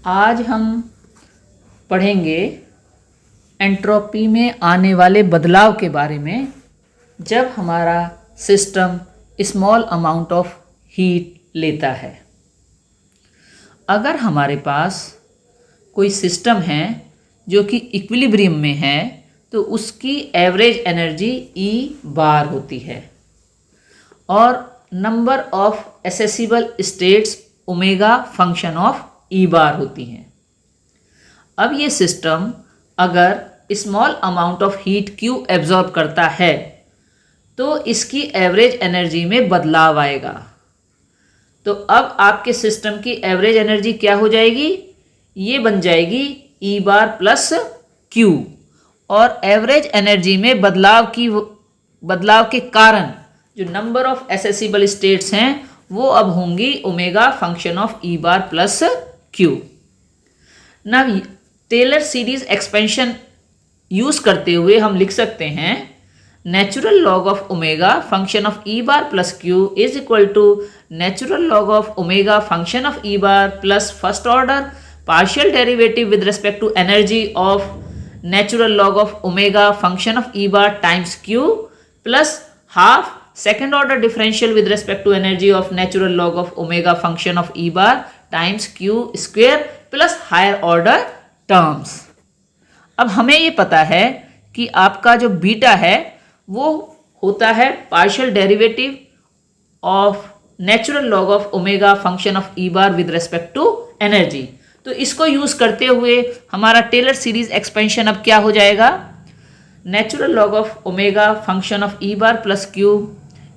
आज हम पढ़ेंगे एंट्रोपी में आने वाले बदलाव के बारे में जब हमारा system small amount of heat लेता है। अगर हमारे पास कोई सिस्टम है जो कि इक्विलिब्रियम में है तो उसकी एवरेज एनर्जी E बार होती है और number of accessible states omega function of E बार होती हैं। अब ये सिस्टम अगर small amount of heat Q absorb करता है तो इसकी एवरेज एनर्जी में बदलाव आएगा। तो अब आपके सिस्टम की एवरेज एनर्जी क्या हो जाएगी? ये बन जाएगी E बार प्लस Q और एवरेज एनर्जी में बदलाव के कारण जो नंबर ऑफ एसेसिबल स्टेट्स हैं वो अब होंगी omega function of E bar plus Q। Now Taylor series expansion use करते हुए हम लिख सकते हैं natural log of omega function of E bar plus Q is equal to natural log of omega function of E bar plus first order partial derivative with respect to energy of natural log of omega function of E bar times Q plus half second order differential with respect to energy of natural log of omega function of E bar times Q square plus higher order terms. अब हमें ये पता है कि आपका जो beta है वो होता है partial derivative of natural log of omega function of E bar with respect to energy. तो इसको यूज करते हुए हमारा टेलर सीरीज एक्सपेंशन अब क्या हो जाएगा? Natural log of omega function of E bar plus Q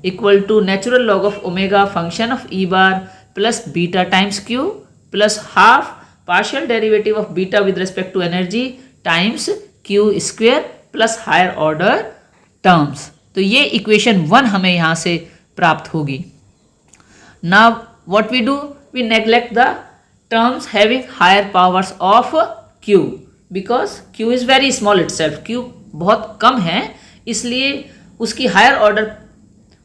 equal to natural log of omega function of E bar plus beta times Q plus half partial derivative of beta with respect to energy times Q square plus higher order terms. तो ये equation 1 हमें यहाँ से प्राप्त होगी। Now what we do, we neglect the terms having higher powers of Q because Q is very small itself, Q बहुत कम है इसलिए उसकी हायर ऑर्डर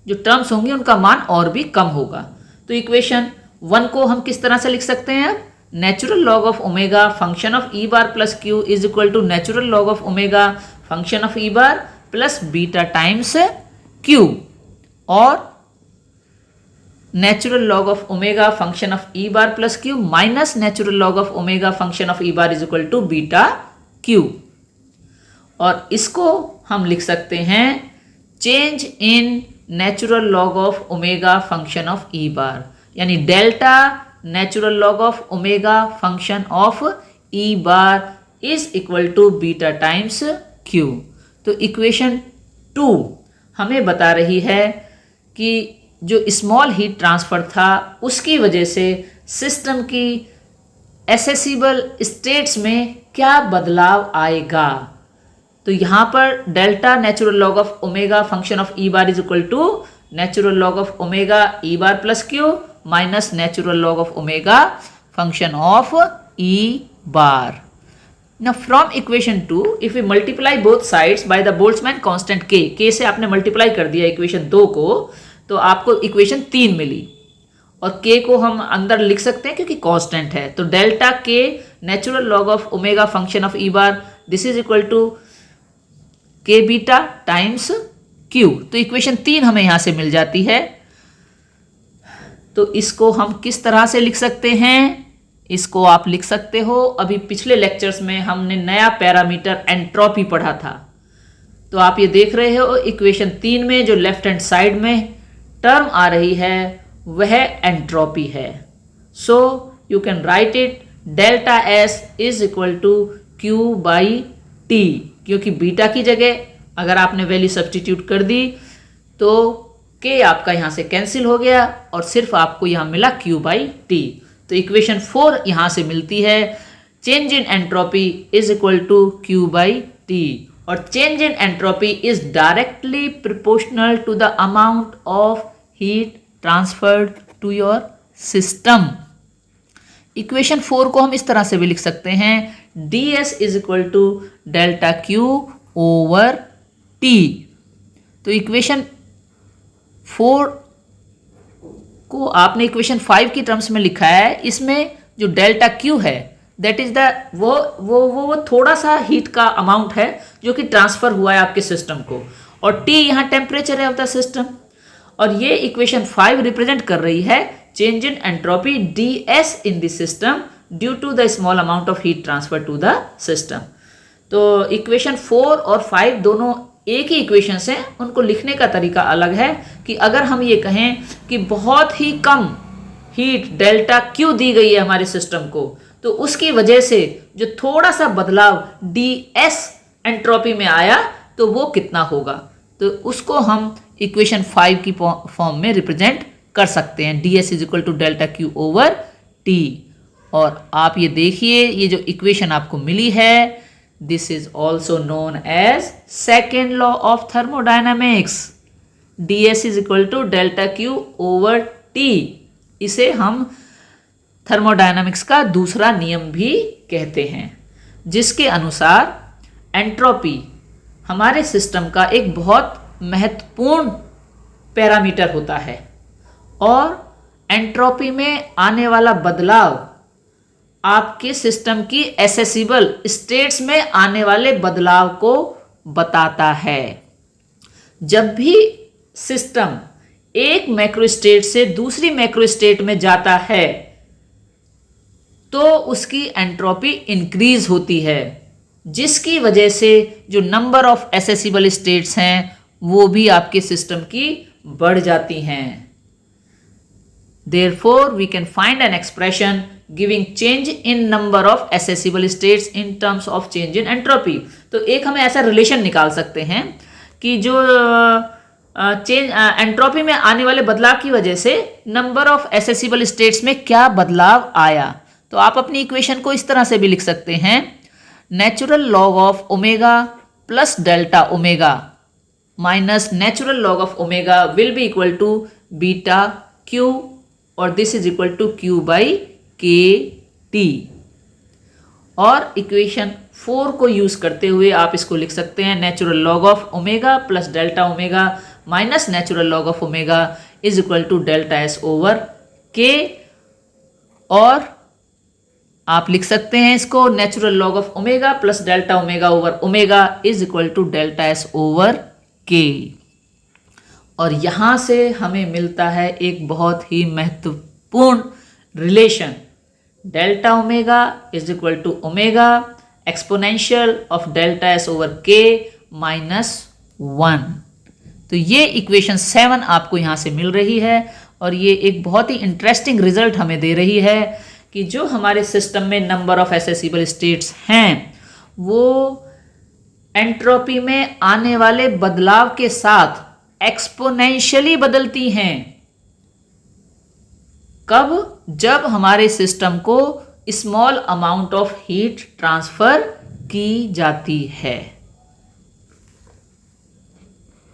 जो टर्म्स होंगे उनका मान और भी कम होगा। तो इक्वेशन 1 को हम किस तरह से लिख सकते हैं? Natural log of omega function of E bar plus Q is equal to natural log of omega function of E bar plus beta times Q और natural log of omega function of E bar plus Q minus natural log of omega function of E bar is equal to beta Q। और इसको हम लिख सकते हैं change in natural log of omega function of E बार, यानी delta natural log of omega function of E bar is equal to beta times Q। तो equation 2 हमें बता रही है कि जो स्मॉल हीट ट्रांसफ़र था उसकी वजह से सिस्टम की एसेसिबल स्टेट्स में क्या बदलाव आएगा। तो यहाँ पर delta natural log of omega function of E bar is equal to natural log of omega E bar plus Q minus natural log of omega function of E bar. Now from equation 2 if we multiply both sides by the Boltzmann constant K से आपने multiply कर दिया equation 2 को तो आपको equation 3 मिली और K को हम अंदर लिख सकते हैं क्योंकि कांस्टेंट है। तो delta K natural log of omega function of E bar this is equal to K beta times Q। तो इक्वेशन 3 हमें यहां से मिल जाती है। तो इसको हम किस तरह से लिख सकते हैं? इसको आप लिख सकते हो, अभी पिछले लेक्चर्स में हमने नया पैरामीटर एंट्रोपी पढ़ा था। तो आप ये देख रहे हो इक्वेशन 3 में जो लेफ्ट हैंड साइड में टर्म आ रही है वह एंट्रोपी है। So you can write it delta S is equal to Q by T, क्योंकि बीटा की जगह अगर आपने वैल्यू सब्सटीट्यूट कर दी तो K आपका यहाँ से कैंसिल हो गया और सिर्फ आपको यहाँ मिला Q बाई T। तो इक्वेशन 4 यहाँ से मिलती है change in entropy is equal to Q by T और change in entropy is directly proportional to the amount of heat transferred to your system. Equation 4 को हम इस तरह से भी लिख सकते हैं ds is equal to delta Q over T। तो इक्वेशन 4 को आपने इक्वेशन 5 की टर्म्स में लिखा है, इसमें जो डेल्टा क्यू है दैट इज द वो थोड़ा सा हीट का अमाउंट है जो कि ट्रांसफर हुआ है आपके सिस्टम को, और T यहाँ टेम्परेचर है ऑफ द सिस्टम। और ये इक्वेशन 5 रिप्रेजेंट कर रही है change in entropy ds in the system due to the small amount of heat transfer to the system. तो इक्वेशन 4 और 5 दोनों एक ही इक्वेशंस हैं, उनको लिखने का तरीका अलग है। कि अगर हम ये कहें कि बहुत ही कम हीट डेल्टा क्यू दी गई है हमारे सिस्टम को, तो उसकी वजह से जो थोड़ा सा बदलाव ds एंट्रोपी में आया तो वो कितना होगा, तो उसको हम इक्वेशन 5 की फॉर्म में रिप्रेजेंट कर सकते हैं, ds is equal to delta Q over T. और आप ये देखिए, ये जो इक्वेशन आपको मिली है, this is also known as second law of thermodynamics, ds is equal to delta Q over T. इसे हम थर्मोडायनामिक्स का दूसरा नियम भी कहते हैं, जिसके अनुसार एंट्रोपी हमारे सिस्टम का एक बहुत महत्वपूर्ण पैरामीटर होता है, और एंट्रोपी में आने वाला बदलाव आपके सिस्टम की एसेसिबल स्टेट्स में आने वाले बदलाव को बताता है। जब भी सिस्टम एक मैक्रो स्टेट से दूसरी मैक्रो स्टेट में जाता है तो उसकी एंट्रोपी इंक्रीज होती है, जिसकी वजह से जो नंबर ऑफ एसेसिबल स्टेट्स हैं वो भी आपके सिस्टम की बढ़ जाती हैं। Therefore, we can find an expression giving change in number of accessible states in terms of change in entropy। तो एक हमें ऐसा रिलेशन निकाल सकते हैं कि जो चेंज एंट्रोपी में आने वाले बदलाव की वजह से नंबर ऑफ एसेसिबल स्टेट्स में क्या बदलाव आया। तो आप अपनी इक्वेशन को इस तरह से भी लिख सकते हैं, natural log of omega plus delta omega minus natural log of omega will be equal to beta Q, और this is equal to Q by K T. और इक्वेशन 4 को यूज करते हुए आप इसको लिख सकते हैं, natural log of omega plus delta omega minus natural log of omega is equal to delta S over K. और आप लिख सकते हैं इसको, natural log of omega plus delta omega over omega is equal to delta S over K. और यहाँ से हमें मिलता है एक बहुत ही महत्वपूर्ण relation, delta omega is equal to omega exponential of delta S over K minus 1। तो ये इक्वेशन 7 आपको यहाँ से मिल रही है, और ये एक बहुत ही इंटरेस्टिंग रिजल्ट हमें दे रही है कि जो हमारे सिस्टम में नंबर ऑफ एसेसिबल स्टेट्स हैं वो एंट्रोपी में आने वाले बदलाव के साथ एक्सपोनेंशियली बदलती हैं। कब? जब हमारे सिस्टम को small amount of heat transfer की जाती है।